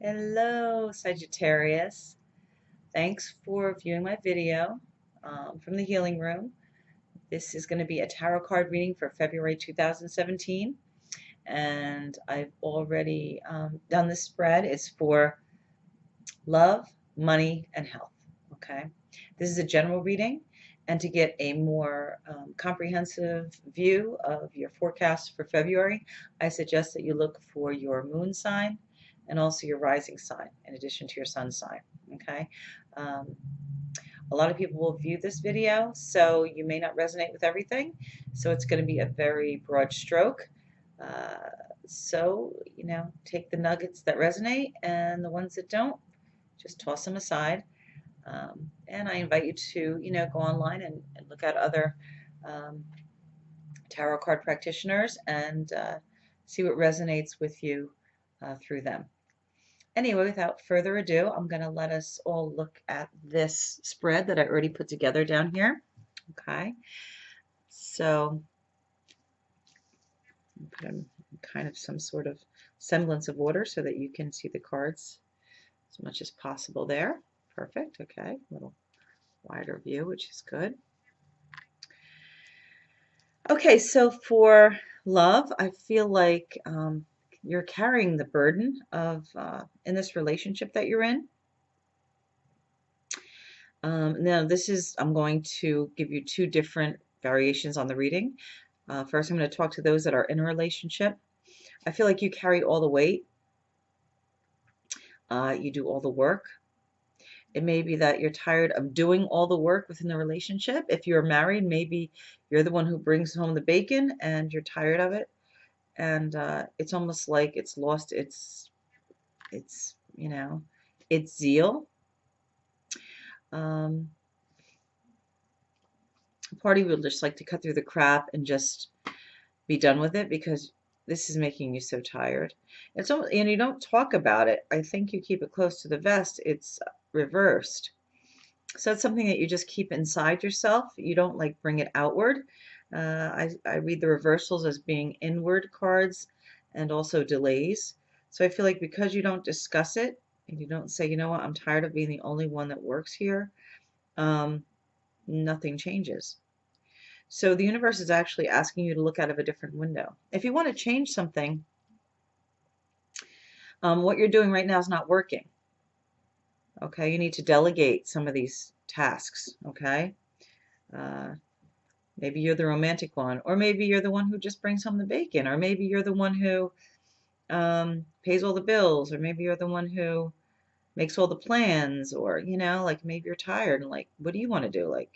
Hello, Sagittarius. Thanks for viewing my video from the Healing Room. This is going to be a tarot card reading for February 2017, and I've already done this spread. It's for love, money, and health. Okay, this is a general reading, and to get a more comprehensive view of your forecast for February, I suggest that you look for your moon sign and also your rising sign in addition to your sun sign. Okay, um, a lot of people will view this video, so you may not resonate with everything, so it's going to be a very broad stroke. uh, so take the nuggets that resonate, and the ones that don't, just toss them aside. And I invite you to, go online and look at other um, tarot card practitioners and see what resonates with you through them. Anyway, without further ado, I'm going to let us all look at this spread that I already put together down here. Okay, so put them in kind of some sort of semblance of order so that you can see the cards as much as possible there. Perfect. Okay, a little wider view, which is good. Okay, so for love, I feel like you're carrying the burden of in this relationship that you're in. Now, I'm going to give you two different variations on the reading. First, I'm going to talk to those that are in a relationship. I feel like you carry all the weight. You do all the work. It may be that you're tired of doing all the work within the relationship. If you're married, maybe you're the one who brings home the bacon and you're tired of it. And it's almost like it's lost its its zeal. Um, Part of you would just like to cut through the crap and just be done with it because this is making you so tired. It's almost, and you don't talk about it. I think you keep it close to the vest. It's reversed. So it's something that you just keep inside yourself. You don't like bring it outward. I read the reversals as being inward cards and also delays. So I feel like because you don't discuss it and you don't say, you know what, I'm tired of being the only one that works here, nothing changes. So the universe is actually asking you to look out of a different window. If you want to change something, what you're doing right now is not working. Okay, you need to delegate some of these tasks. Okay, uh, maybe you're the romantic one, or maybe you're the one who just brings home the bacon, or maybe you're the one who pays all the bills, or maybe you're the one who makes all the plans, or like maybe you're tired and like, what do you want to do? Like,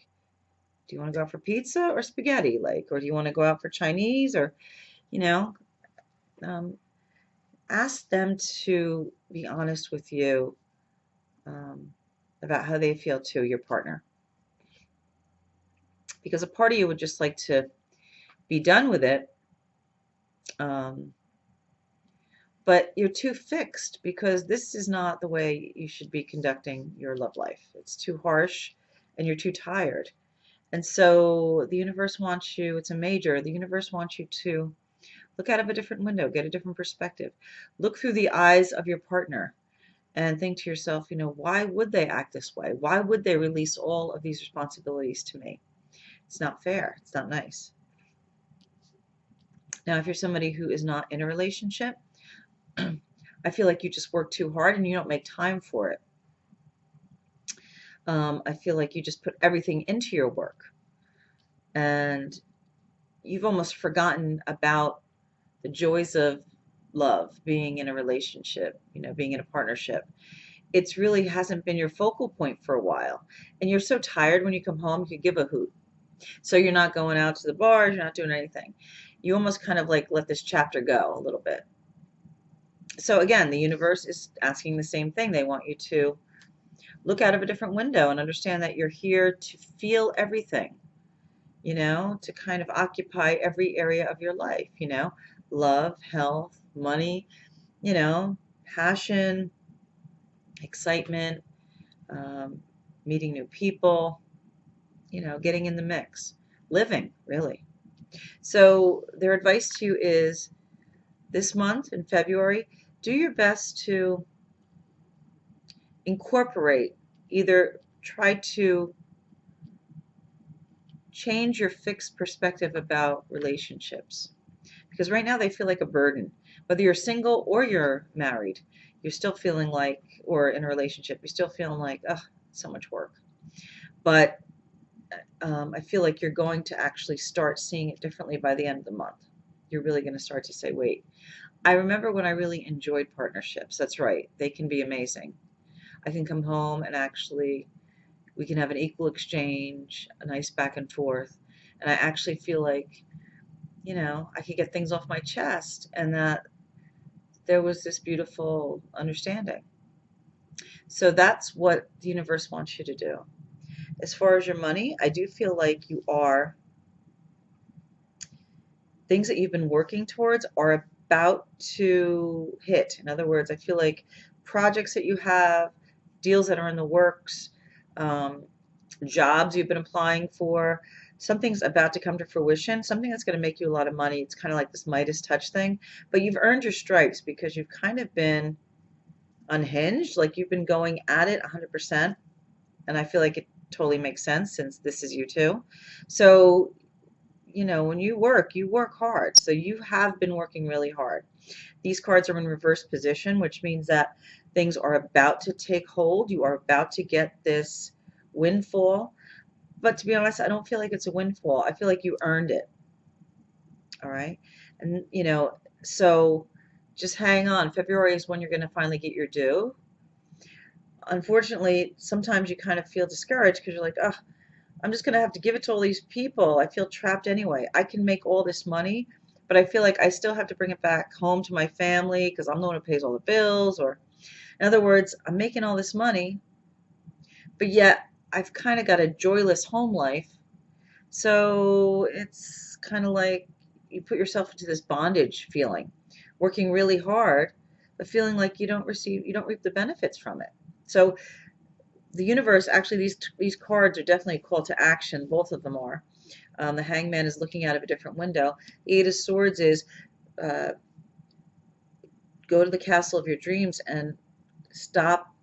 do you want to go out for pizza or spaghetti? Like, or do you want to go out for Chinese? Or, you know, um, ask them to be honest with you um, about how they feel too, your partner. Because a part of you would just like to be done with it, um, but you're too fixed because this is not the way you should be conducting your love life. It's too harsh and you're too tired. And so the universe wants you, it's a major, the universe wants you to look out of a different window, get a different perspective. Look through the eyes of your partner and think to yourself, why would they act this way? Why would they release all of these responsibilities to me? It's not fair. It's not nice. Now, if you're somebody who is not in a relationship, I feel like you just work too hard and you don't make time for it. I feel like you just put everything into your work and you've almost forgotten about the joys of love, being in a relationship, being in a partnership. It's really hasn't been your focal point for a while. And you're so tired when you come home, you give a hoot. So you're not going out to the bars, you're not doing anything. You almost kind of like let this chapter go a little bit. So again, the universe is asking the same thing. They want you to look out of a different window and understand that you're here to feel everything, to kind of occupy every area of your life, love, health, money, passion, excitement, um, meeting new people, getting in the mix, living, really. So their advice to you is this month in February, do your best to incorporate, either try to change your fixed perspective about relationships, because right now they feel like a burden. Whether you're single or you're married, you're still feeling like, or in a relationship, you're still feeling like, oh, so much work. But I feel like you're going to actually start seeing it differently by the end of the month. You're really going to start to say, wait, I remember when I really enjoyed partnerships. That's right. They can be amazing. I can come home and actually we can have an equal exchange, a nice back and forth. And I actually feel like, I could get things off my chest and that there was this beautiful understanding. So that's what the universe wants you to do. As far as your money, I do feel like things that you've been working towards are about to hit. In other words, I feel like projects that you have, deals that are in the works, um, jobs you've been applying for, something's about to come to fruition, something that's going to make you a lot of money. It's kind of like this Midas touch thing, but you've earned your stripes because you've kind of been unhinged, like you've been going at it 100%. And I feel like it totally makes sense since this is you too. So, when you work hard. So you have been working really hard. These cards are in reverse position, which means that things are about to take hold. You are about to get this windfall. But to be honest, I don't feel like it's a windfall. I feel like you earned it. All right. And, so just hang on. February is when you're going to finally get your due. Unfortunately, sometimes you kind of feel discouraged because you're like, oh, I'm just going to have to give it to all these people. I feel trapped anyway. I can make all this money, but I feel like I still have to bring it back home to my family because I'm the one who pays all the bills. Or, in other words, I'm making all this money, but yet I've kind of got a joyless home life. So it's kind of like you put yourself into this bondage feeling, working really hard, but feeling like you don't reap the benefits from it. So the universe, actually, these cards are definitely a call to action. Both of them are. The Hangman is looking out of a different window. The Eight of Swords is uh, go to the castle of your dreams and stop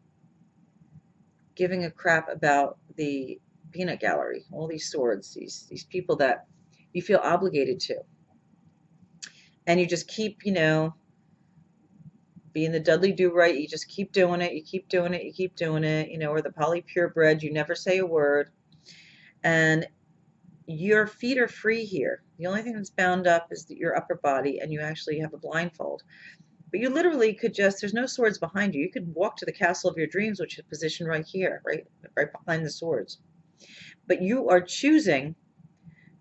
giving a crap about the peanut gallery. All these swords, these people that you feel obligated to, and you just keep, being the Dudley Do Right. You just keep doing it. You keep doing it. You keep doing it. Or the Polly Purebred. You never say a word, and your feet are free here. The only thing that's bound up is your upper body, and you actually have a blindfold. But you literally could there's no swords behind you. You could walk to the castle of your dreams, which is positioned right here, right behind the swords. But you are choosing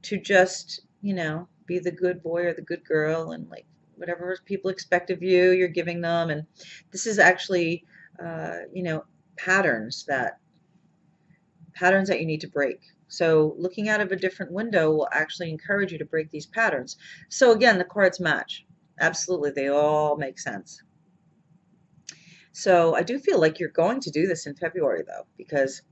to just, be the good boy or the good girl, and like whatever people expect of you, you're giving them. And this is actually, patterns that you need to break. So looking out of a different window will actually encourage you to break these patterns. So again, the cards match. Absolutely, they all make sense. So I do feel like you're going to do this in February, though, because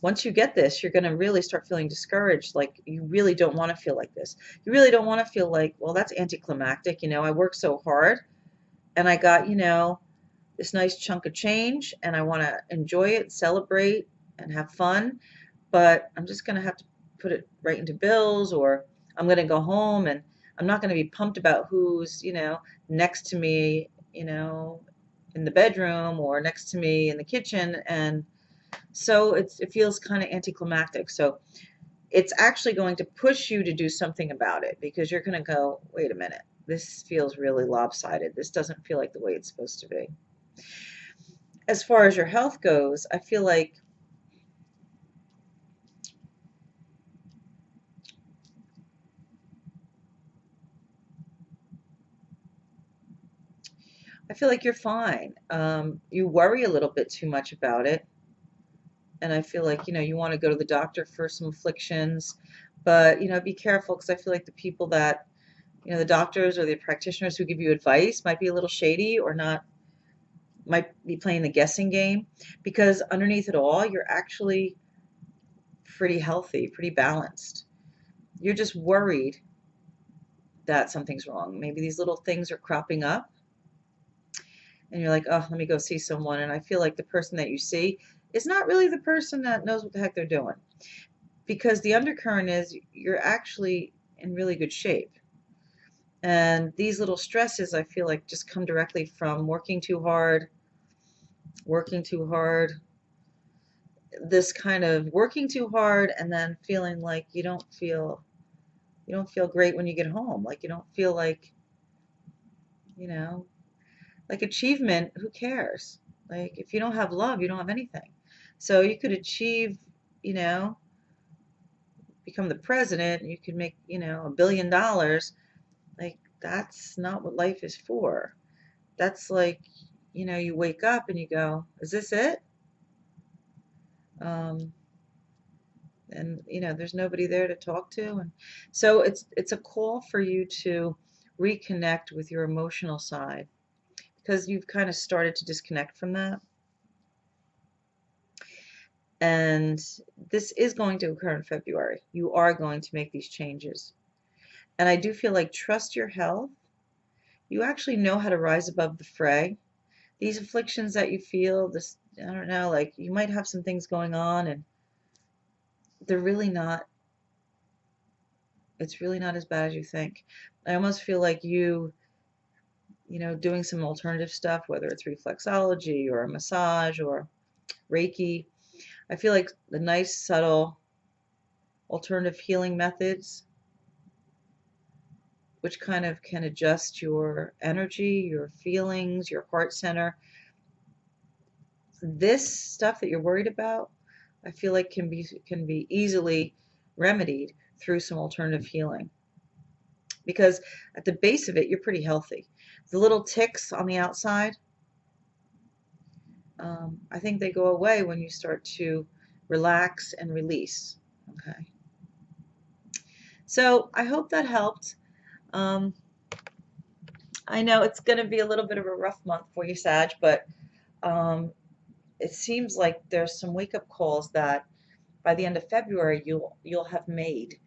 once you get this, you're going to really start feeling discouraged. Like you really don't want to feel like this. You really don't want to feel like, well, that's anticlimactic. I worked so hard and I got, this nice chunk of change and I want to enjoy it, celebrate, and have fun. But I'm just going to have to put it right into bills, or I'm going to go home and I'm not going to be pumped about who's, next to me, in the bedroom or next to me in the kitchen. And so it feels kind of anticlimactic. So it's actually going to push you to do something about it, because you're going to go, wait a minute, this feels really lopsided. This doesn't feel like the way it's supposed to be. As far as your health goes, I feel like you're fine. You worry a little bit too much about it. And I feel like, you want to go to the doctor for some afflictions, but, be careful, because I feel like the people that, the doctors or the practitioners who give you advice might be a little shady, or not, might be playing the guessing game, because underneath it all, you're actually pretty healthy, pretty balanced. You're just worried that something's wrong. Maybe these little things are cropping up, and you're like, oh, let me go see someone, and I feel like the person that you see is not really the person that knows what the heck they're doing, because the undercurrent is you're actually in really good shape. And these little stresses, I feel like, just come directly from working too hard, this kind of working too hard, and then feeling like you don't feel great when you get home. Like you don't feel like, you know, like achievement, who cares? Like if you don't have love, you don't have anything. So you could achieve, you know, become the president, you could make, $1 billion. Like that's not what life is for. That's like, you wake up and you go, is this it? Um, and there's nobody there to talk to, and so it's a call for you to reconnect with your emotional side, because you've kind of started to disconnect from that. And this is going to occur in February. You are going to make these changes. And I do feel like, trust your health. You actually know how to rise above the fray. These afflictions that you feel, this, I don't know, like you might have some things going on, and they're really not, it's really not as bad as you think. I almost feel like doing some alternative stuff, whether it's reflexology or a massage or Reiki. I feel like the nice, subtle, alternative healing methods, which kind of can adjust your energy, your feelings, your heart center. This stuff that you're worried about, I feel like can be easily remedied through some alternative healing. Because at the base of it, you're pretty healthy. The little ticks on the outside, I think they go away when you start to relax and release. Okay. So I hope that helped. Um, I know it's going to be a little bit of a rough month for you, Sag, but um, it seems like there's some wake-up calls that by the end of February you'll have made,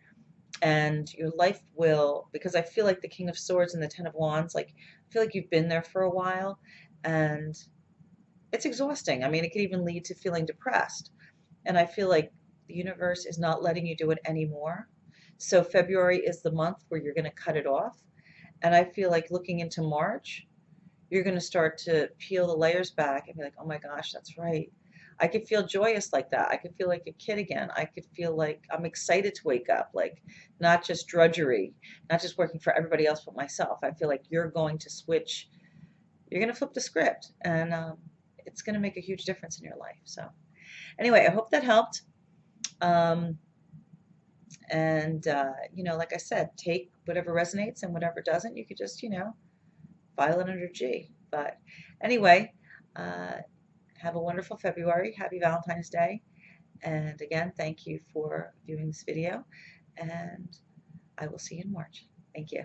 and your life will, because I feel like the King of Swords and the Ten of Wands, like I feel like you've been there for a while, and it's exhausting. I mean, it could even lead to feeling depressed. And I feel like the universe is not letting you do it anymore. So February is the month where you're going to cut it off. And I feel like looking into March, you're going to start to peel the layers back and be like, oh my gosh, that's right. I could feel joyous like that. I could feel like a kid again. I could feel like I'm excited to wake up, like not just drudgery, not just working for everybody else but myself. I feel like you're going to switch, you're going to flip the script, and it's going to make a huge difference in your life. So anyway, I hope that helped. Um, and like I said, take whatever resonates, and whatever doesn't, you could just, file it under G. But anyway, uh, have a wonderful February. Happy Valentine's Day. And again, thank you for viewing this video, and I will see you in March. Thank you.